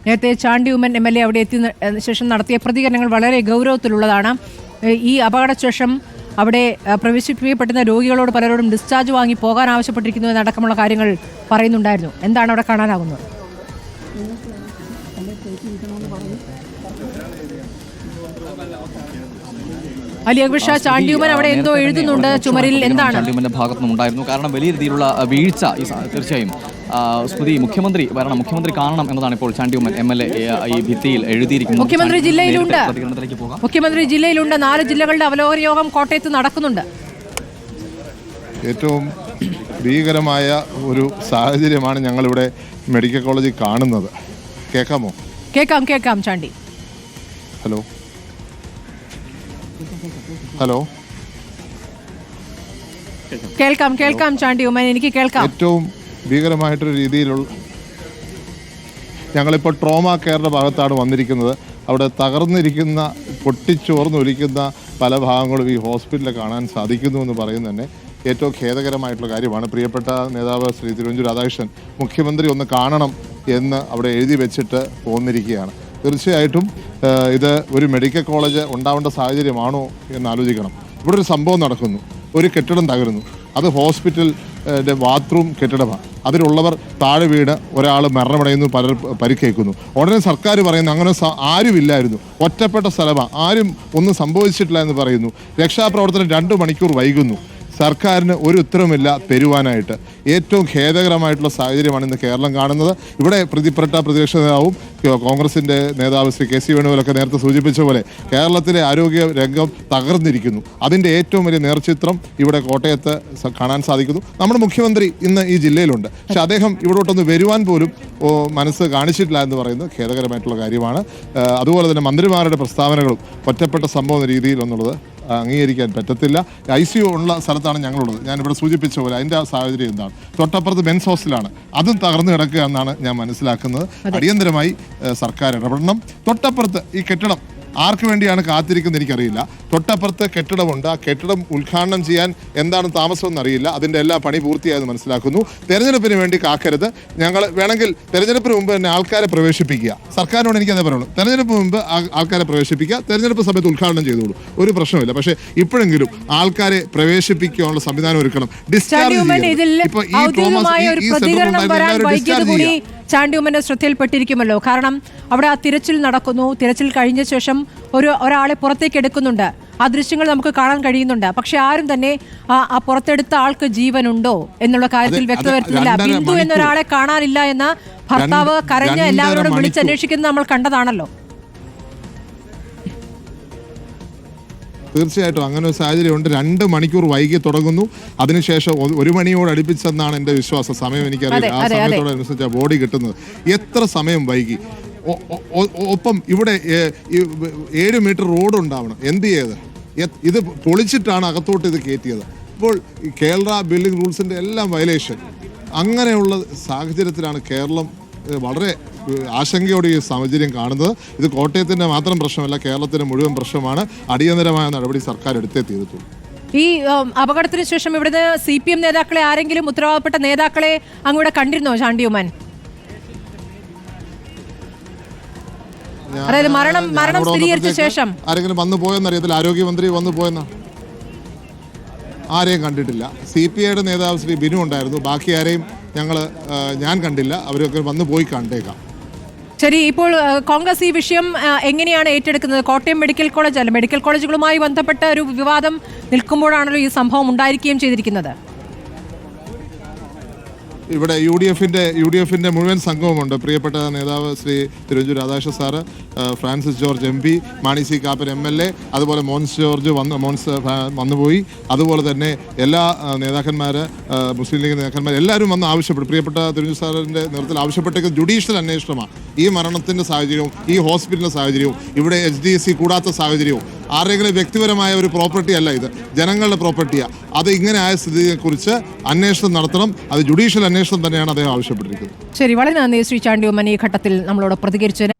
നേരത്തെ ചാണ്ടി ഉമ്മൻ MLA അവിടെ എത്തിയ ശേഷം നടത്തിയ പ്രതികരണങ്ങൾ വളരെ ഗൗരവത്തിലുള്ളതാണ്. ഈ അപകടശേഷം അവിടെ പ്രവേശിപ്പിക്കപ്പെടുന്ന രോഗികളോട് പലരോടും ഡിസ്ചാർജ് വാങ്ങി പോകാൻ ആവശ്യപ്പെട്ടിരിക്കുന്നു എന്നടക്കമുള്ള കാര്യങ്ങൾ പറയുന്നുണ്ടായിരുന്നു. എന്താണ് അവിടെ കാണാനാകുന്നത്? അലി അക്ബർ ഷാ, ചാണ്ടിയുമ്മൻ അവിടെ എന്തോ എഴുതുന്നുണ്ട് ചുമരിൽ, എന്താണ്? ചാണ്ടിയുമ്മന്റെ ഭാഗത്തുനിന്നും ഉണ്ടായിരുന്നു. കാരണം വലിയ രീതിയിലുള്ള വീഴ്ച തീർച്ചയായും സ്മൃതി മുഖ്യമന്ത്രി കാണണം എന്നതാണ് ഇപ്പോൾ ചാണ്ടിയുമ്മൻ MLA ഈ ഭിത്തിയിൽ എഴുതിയിരിക്കുന്നത്. മുഖ്യമന്ത്രി ജില്ലയിലുണ്ട്. 4 ജില്ലകളുടെ അവലോകന യോഗം കോട്ടയത്ത് നടക്കുന്നുണ്ട്. ഏറ്റവും ഭീകരമായ ഒരു സാഹചര്യമാണ് ഞങ്ങളിവിടെ മെഡിക്കൽ കോളേജിൽ കാണുന്നത്. കേൾക്കാമോ? കേൾക്കാം ചാണ്ടി. ഹലോ ഹലോ കേൾക്കാം ചാണ്ടി ഉമ്മൻ, എനിക്ക് കേൾക്കാം. ഏറ്റവും ഭീകരമായിട്ടൊരു രീതിയിലുള്ള ഞങ്ങളിപ്പോൾ ട്രോമ കെയറിൻ്റെ ഭാഗത്താണ് വന്നിരിക്കുന്നത്. അവിടെ തകർന്നിരിക്കുന്ന പൊട്ടിച്ചോർന്നൊലിക്കുന്ന പല ഭാഗങ്ങളും ഈ ഹോസ്പിറ്റലിൽ കാണാൻ സാധിക്കുന്നു എന്ന് പറയുന്നത് തന്നെ ഏറ്റവും ഖേദകരമായിട്ടുള്ള കാര്യമാണ്. പ്രിയപ്പെട്ട നേതാവ് ശ്രീ തിരുവഞ്ചൂർ രാധാകൃഷ്ണൻ മുഖ്യമന്ത്രി ഒന്ന് കാണണം എന്ന് അവിടെ എഴുതി വെച്ചിട്ട് പോന്നിരിക്കുകയാണ്. തീർച്ചയായിട്ടും ഇത് ഒരു മെഡിക്കൽ കോളേജ് ഉണ്ടാവേണ്ട സാഹചര്യമാണോ എന്ന് ആലോചിക്കണം. ഇവിടെ ഒരു സംഭവം നടക്കുന്നു, ഒരു കെട്ടിടം തകരുന്നു, അത് ഹോസ്പിറ്റലിൻ്റെ ബാത്റൂം കെട്ടിടമാണ്. അതിലുള്ളവർ താഴെ വീണ് ഒരാൾ മരണമടയുന്നു, പലർ പരിക്കേൽക്കുന്നു. ഉടനെ സർക്കാർ പറയുന്നു അങ്ങനെ ആരുമില്ലായിരുന്നു, ഒറ്റപ്പെട്ട സ്ഥലമാണ്, ആരും ഒന്നും സംഭവിച്ചിട്ടില്ല എന്ന് പറയുന്നു. രക്ഷാപ്രവർത്തനം 2 മണിക്കൂർ വൈകുന്നു. സർക്കാരിന് ഒരു ഉത്തരവുമില്ല തരുവാനായിട്ട്. ഏറ്റവും ഖേദകരമായിട്ടുള്ള സാഹചര്യമാണ് ഇന്ന് കേരളം കാണുന്നത്. ഇവിടെ പ്രതിപക്ഷ നേതാവും കോൺഗ്രസിൻ്റെ നേതാവ് ശ്രീ KC വേണുഗോപാലൊക്കെ നേരത്തെ സൂചിപ്പിച്ച പോലെ കേരളത്തിലെ ആരോഗ്യ രംഗം തകർന്നിരിക്കുന്നു. അതിൻ്റെ ഏറ്റവും വലിയ നേർചിത്രം ഇവിടെ കോട്ടയത്ത് കാണാൻ സാധിക്കുന്നു. നമ്മുടെ മുഖ്യമന്ത്രി ഇന്ന് ഈ ജില്ലയിലുണ്ട്, പക്ഷെ അദ്ദേഹം ഇവിടോട്ടൊന്ന് വരുവാൻ പോലും മനസ്സ് കാണിച്ചിട്ടില്ല എന്ന് പറയുന്നത് ഖേദകരമായിട്ടുള്ള കാര്യമാണ്. അതുപോലെ തന്നെ മന്ത്രിമാരുടെ പ്രസ്താവനകളും ഒറ്റപ്പെട്ട സംഭവം രീതിയിലെന്നുള്ളത് അംഗീകരിക്കാൻ പറ്റത്തില്ല. ICU ഉള്ള സ്ഥലത്താണ് ഞങ്ങളുള്ളത്. ഞാനിവിടെ സൂചിപ്പിച്ച പോലെ അതിൻ്റെ സാഹചര്യം എന്താണ്? തൊട്ടപ്പുറത്ത് മെൻസ് ഹോസ്റ്റലാണ്, അതും തകർന്നു കിടക്കുക എന്നാണ് ഞാൻ മനസ്സിലാക്കുന്നത്. അടിയന്തരമായി സർക്കാർ ഇടപെടണം. തൊട്ടപ്പുറത്ത് ഈ കെട്ടിടം ആർക്ക് വേണ്ടിയാണ് കാത്തിരിക്കുന്നത് എനിക്കറിയില്ല. തൊട്ടപ്പുറത്ത് കെട്ടിടമുണ്ട്, ആ കെട്ടിടം ഉദ്ഘാടനം ചെയ്യാൻ എന്താണ് താമസം എന്നറിയില്ല. അതിൻ്റെ എല്ലാ പണി പൂർത്തിയായെന്ന് മനസ്സിലാക്കുന്നു. തെരഞ്ഞെടുപ്പിന് വേണ്ടി കാക്കരുത്. ഞങ്ങൾ വേണമെങ്കിൽ തെരഞ്ഞെടുപ്പിന് മുമ്പ് തന്നെ ആൾക്കാരെ പ്രവേശിപ്പിക്കുക. സർക്കാരിനോട് എനിക്കതേ പറയുള്ളൂ, തെരഞ്ഞെടുപ്പ് മുമ്പ് ആൾക്കാരെ പ്രവേശിപ്പിക്കുക, തെരഞ്ഞെടുപ്പ് സമയത്ത് ഉദ്ഘാടനം ചെയ്തോളൂ, ഒരു പ്രശ്നമില്ല. പക്ഷേ ഇപ്പോഴെങ്കിലും ആൾക്കാരെ പ്രവേശിപ്പിക്കാനുള്ള സംവിധാനം ഒരുക്കണം. ഡിസ്ചാർജ് ചാണ്ടിയുമ്മന്റെ ശ്രദ്ധയിൽപ്പെട്ടിരിക്കുമല്ലോ. കാരണം അവിടെ ആ തിരച്ചിൽ നടക്കുന്നു. തിരച്ചിൽ കഴിഞ്ഞ ശേഷം ഒരാളെ പുറത്തേക്ക് എടുക്കുന്നുണ്ട്. ആ ദൃശ്യങ്ങൾ നമുക്ക് കാണാൻ കഴിയുന്നുണ്ട്. പക്ഷെ ആരും തന്നെ ആ പുറത്തെടുത്ത ആൾക്ക് ജീവനുണ്ടോ എന്നുള്ള കാര്യത്തിൽ വ്യക്തത വരുത്തുന്നില്ല. ബിന്ദു എന്നൊരാളെ കാണാനില്ല എന്ന് ഭർത്താവ് കരഞ്ഞ് എല്ലാവരോടും വിളിച്ചന്വേഷിക്കുന്നത് നമ്മൾ കണ്ടതാണല്ലോ. തീർച്ചയായിട്ടും അങ്ങനെ ഒരു സാഹചര്യമുണ്ട്. 2 മണിക്കൂർ വൈകി തുടങ്ങുന്നു. അതിനുശേഷം 1 മണിയോട് അടുപ്പിച്ചെന്നാണ് എൻ്റെ വിശ്വാസം. സമയം എനിക്കറിയില്ല, ആ സമയത്തോടനുസരിച്ചാണ് ബോഡി കിട്ടുന്നത്. എത്ര സമയം വൈകി? ഒപ്പം ഇവിടെ 7 മീറ്റർ റോഡ് ഉണ്ടാവണം. എന്ത് ചെയ്ത് ഇത് പൊളിച്ചിട്ടാണ് അകത്തോട്ട് ഇത് കയറ്റിയത്. ഇപ്പോൾ കേരള ബിൽഡിംഗ് റൂൾസിൻ്റെ എല്ലാം വയലേഷൻ. അങ്ങനെയുള്ള സാഹചര്യത്തിലാണ് കേരളം വളരെ ആശങ്കയോടെ ഈ സാഹചര്യം കാണുന്നത്. ഇത് കോട്ടയത്തിൻ്റെ മാത്രം പ്രശ്നമല്ല, കേരളത്തിൻ്റെ മുഴുവൻ പ്രശ്നമാണ്. അടിയന്തരമായ നടപടി സർക്കാർ എടുത്തേ തീരത്തുള്ളൂ. ഈ അപകടത്തിന് ശേഷം ഇവിടുന്ന് CPM നേതാക്കളെ, ആരെങ്കിലും ഉത്തരവാദപ്പെട്ട നേതാക്കളെ അങ്ങോട്ട് കണ്ടിരുന്നോ ചാണ്ടിയുമ്മൻ? അതായത് മരണം സ്ഥിരീകരിച്ച ശേഷം ആരെങ്കിലും വന്നു പോയെന്നറിയത്തില്ല. ആരോഗ്യമന്ത്രി വന്നു പോയെന്ന ആരെയും കണ്ടിട്ടില്ല. CPIയുടെ നേതാവ് ശ്രീ ബിനു ഉണ്ടായിരുന്നു. ബാക്കി ആരെയും ഞാൻ കണ്ടില്ല. അവരൊക്കെ വന്നു പോയി കണ്ടേക്കാം. ശരി, ഇപ്പോൾ കോൺഗ്രസ് ഈ വിഷയം എങ്ങനെയാണ് ഏറ്റെടുക്കുന്നത്? കോട്ടയം മെഡിക്കൽ കോളേജുകളുമായി ബന്ധപ്പെട്ട ഒരു വിവാദം നിൽക്കുമ്പോഴാണല്ലോ ഈ സംഭവം ഉണ്ടായിരിക്കുകയും ചെയ്തിരിക്കുന്നത്. ഇവിടെ യു.ഡി.എഫിൻ്റെ മുഴുവൻ സംഘവുമുണ്ട്. പ്രിയപ്പെട്ട നേതാവ് Shri Thiruvanchoor Radhakrishnan sir, Francis George MP, Mani C Kappan MLA, അതുപോലെ മോൻസ് ജോർജ് വന്നുപോയി. അതുപോലെ തന്നെ എല്ലാ നേതാക്കന്മാർ, മുസ്ലിം ലീഗ് നേതാക്കന്മാർ എല്ലാവരും വന്ന് ആവശ്യപ്പെട്ടു. പ്രിയപ്പെട്ട തിരുവഞ്ചൂർ സാറിൻ്റെ നേതൃത്വത്തിൽ ആവശ്യപ്പെട്ടേക്ക് ജുഡീഷ്യൽ അന്വേഷണമാണ്. ഈ മരണത്തിൻ്റെ സാഹചര്യവും ഈ ഹോസ്പിറ്റലിൻ്റെ സാഹചര്യവും ഇവിടെ HDC കൂടാത്ത സാഹചര്യവും ആരെങ്കിലും വ്യക്തിപരമായ ഒരു പ്രോപ്പർട്ടി അല്ല, ഇത് ജനങ്ങളുടെ പ്രോപ്പർട്ടിയാണ്. അത് ഇങ്ങനെ ആയ സ്ഥിതിയെക്കുറിച്ച് അന്വേഷണം നടത്തണം. അത് ജുഡീഷ്യൽ അന്വേഷണം തന്നെയാണ് അദ്ദേഹം ആവശ്യപ്പെട്ടിരിക്കുന്നത്. ശരി, വളരെ നന്ദി ശ്രീ ചാണ്ടിയുമ്മൻ ഈ ഘട്ടത്തിൽ നമ്മളോട് പ്രതികരിച്ചതിന്.